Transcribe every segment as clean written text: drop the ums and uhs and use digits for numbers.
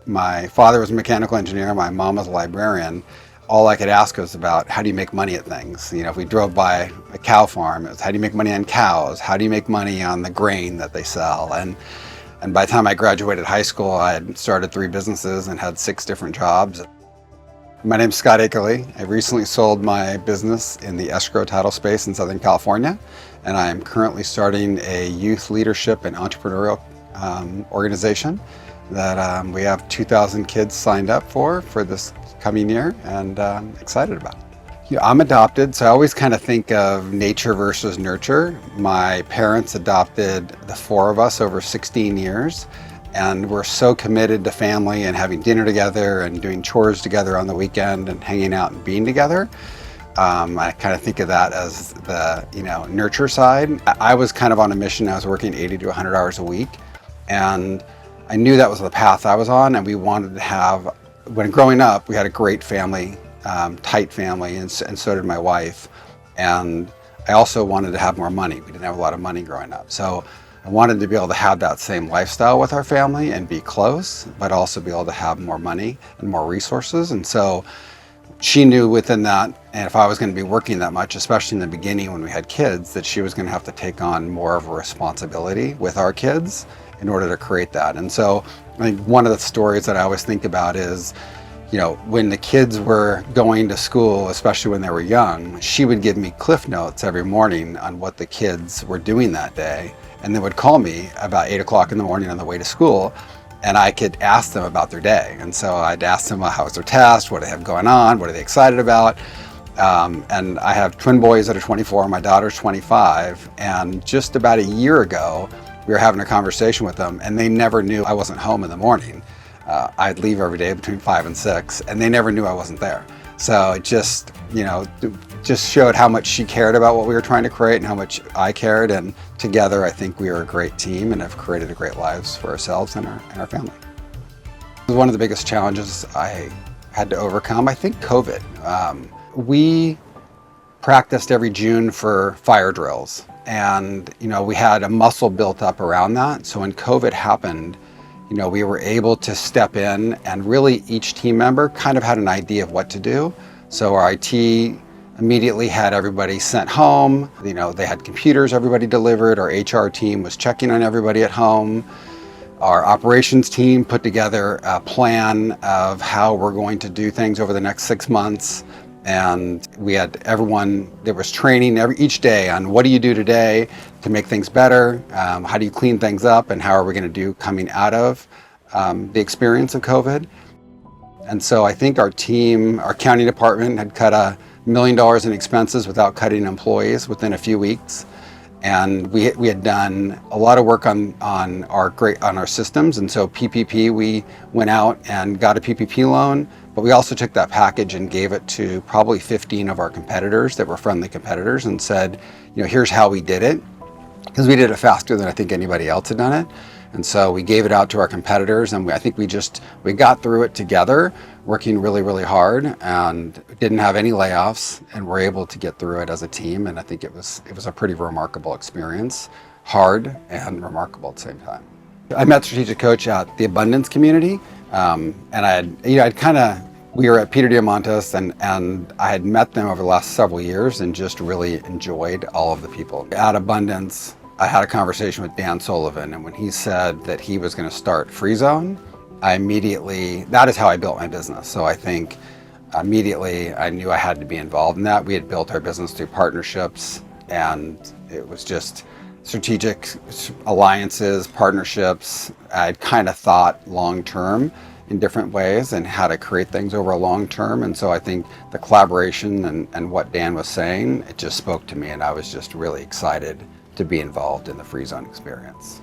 my father was a mechanical engineer, my mom was a librarian. All I could ask was about how do you make money at things. You know, if we drove by a cow farm, it was how do you make money on cows? How do you make money on the grain that they sell? And by the time I graduated high school, I had started 3 businesses and had 6 different jobs. My name's Scott Akerley. I recently sold my business in the escrow title space in Southern California, and I am currently starting a youth leadership and entrepreneurial organization that we have 2,000 kids signed up for this coming year, and excited about it. Yeah, I'm adopted, so I always kind of think of nature versus nurture. My parents adopted the 4 of us over 16 years, and we're so committed to family and having dinner together and doing chores together on the weekend and hanging out and being together. I kind of think of that as the nurture side. I was kind of on a mission. I was working 80 to 100 hours a week, and I knew that was the path I was on, and we wanted to have, when growing up, we had a great family, tight family, and so did my wife. And I also wanted to have more money. We didn't have a lot of money growing up. So I wanted to be able to have that same lifestyle with our family and be close, but also be able to have more money and more resources. And so she knew within that, and if I was going to be working that much, especially in the beginning when we had kids, that she was going to have to take on more of a responsibility with our kids in order to create that. And so I think one of the stories that I always think about is, when the kids were going to school, especially when they were young, she would give me cliff notes every morning on what the kids were doing that day, and they would call me about 8 o'clock in the morning on the way to school, and I could ask them about their day. And so I'd ask them how was their test, what do they have going on, what are they excited about. And I have twin boys that are 24, my daughter's 25, and just about a year ago, we were having a conversation with them, and they never knew I wasn't home in the morning. I'd leave every day between 5 and 6, and they never knew I wasn't there. So it just showed how much she cared about what we were trying to create and how much I cared. And together, I think we are a great team and have created a great lives for ourselves and our family. It was one of the biggest challenges I had to overcome, I think, COVID. We practiced every June for fire drills, and we had a muscle built up around that. So when COVID happened, we were able to step in, and really each team member kind of had an idea of what to do. So our IT immediately had everybody sent home. They had computers everybody delivered. Our HR team was checking on everybody at home. Our operations team put together a plan of how we're going to do things over the next 6 months. And we had everyone, there was training each day on what do you do today to make things better, how do you clean things up, and how are we going to do coming out of the experience of COVID. And so I think our team, our accounting department had cut $1 million in expenses without cutting employees within a few weeks. And we had done a lot of work on our systems. And so PPP, we went out and got a PPP loan, but we also took that package and gave it to probably 15 of our competitors that were friendly competitors and said, here's how we did it. Because we did it faster than I think anybody else had done it. And so we gave it out to our competitors, and I think we got through it together, working really, really hard, and didn't have any layoffs, and were able to get through it as a team. And I think it was a pretty remarkable experience, hard and remarkable at the same time. I met Strategic Coach at the Abundance community, and we were at Peter Diamandis, and I had met them over the last several years and just really enjoyed all of the people. At Abundance, I had a conversation with Dan Sullivan, and when he said that he was going to start Free Zone, that is how I built my business. So I think immediately I knew I had to be involved in that. We had built our business through partnerships, and it was just strategic alliances, partnerships. I'd kind of thought long term in different ways and how to create things over a long term. And so I think the collaboration and what Dan was saying, it just spoke to me, and I was just really excited to be involved in the Free Zone experience.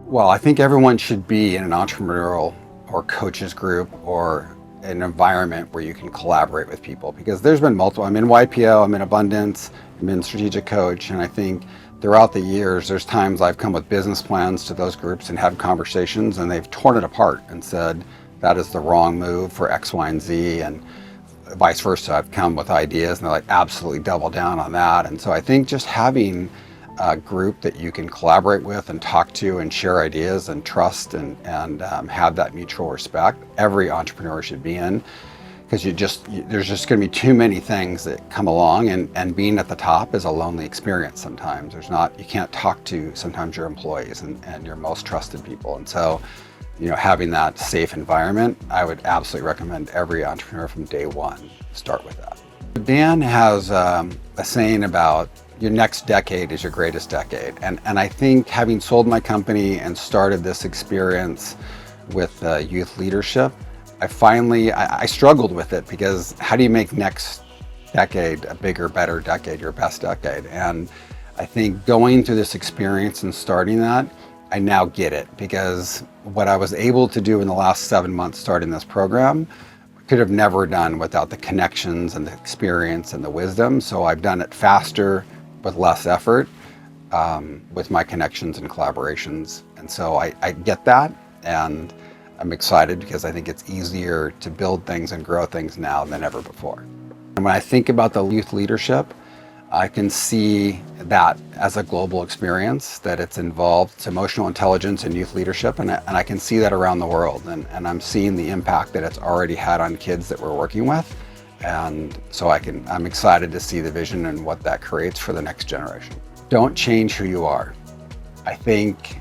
Well, I think everyone should be in an entrepreneurial or coaches group or an environment where you can collaborate with people, because there's been multiple. I'm in YPO, I'm in Abundance, I'm in Strategic Coach, and I think throughout the years, there's times I've come with business plans to those groups and had conversations, and they've torn it apart and said, that is the wrong move for X, Y, and Z, and vice versa. I've come with ideas, and they're like, absolutely double down on that. And so I think just having group that you can collaborate with and talk to and share ideas and trust and have that mutual respect. Every entrepreneur should be in, because there's just going to be too many things that come along, and being at the top is a lonely experience sometimes. You can't talk to sometimes your employees and your most trusted people. And so, having that safe environment, I would absolutely recommend every entrepreneur from day one start with that. Dan has a saying about your next decade is your greatest decade. And I think having sold my company and started this experience with youth leadership, I struggled with it, because how do you make next decade a bigger, better decade, your best decade? And I think going through this experience and starting that, I now get it, because what I was able to do in the last 7 months starting this program, I could have never done without the connections and the experience and the wisdom. So I've done it faster with less effort, with my connections and collaborations. And so I get that, and I'm excited, because I think it's easier to build things and grow things now than ever before. And when I think about the youth leadership, I can see that as a global experience, that it's involved emotional intelligence and youth leadership, and I can see that around the world, and I'm seeing the impact that it's already had on kids that we're working with. And so I'm excited to see the vision and what that creates for the next generation. Don't change who you are. I think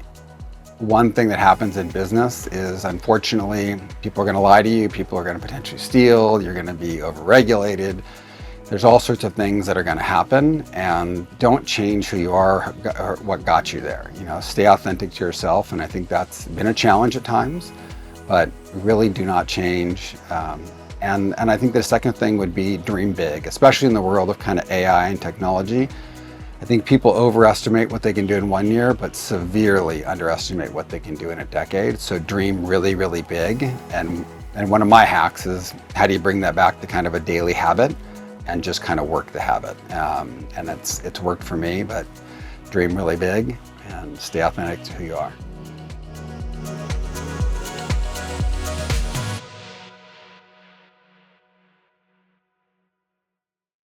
one thing that happens in business is, unfortunately, people are going to lie to you, people are going to potentially steal, you're going to be overregulated. There's all sorts of things that are going to happen, and don't change who you are or what got you there. Stay authentic to yourself, and I think that's been a challenge at times, but really do not change. And I think the second thing would be dream big, especially in the world of kind of AI and technology. I think people overestimate what they can do in 1 year, but severely underestimate what they can do in a decade. So dream really, really big. And one of my hacks is, how do you bring that back to kind of a daily habit and just kind of work the habit? And it's worked for me, but dream really big and stay authentic to who you are.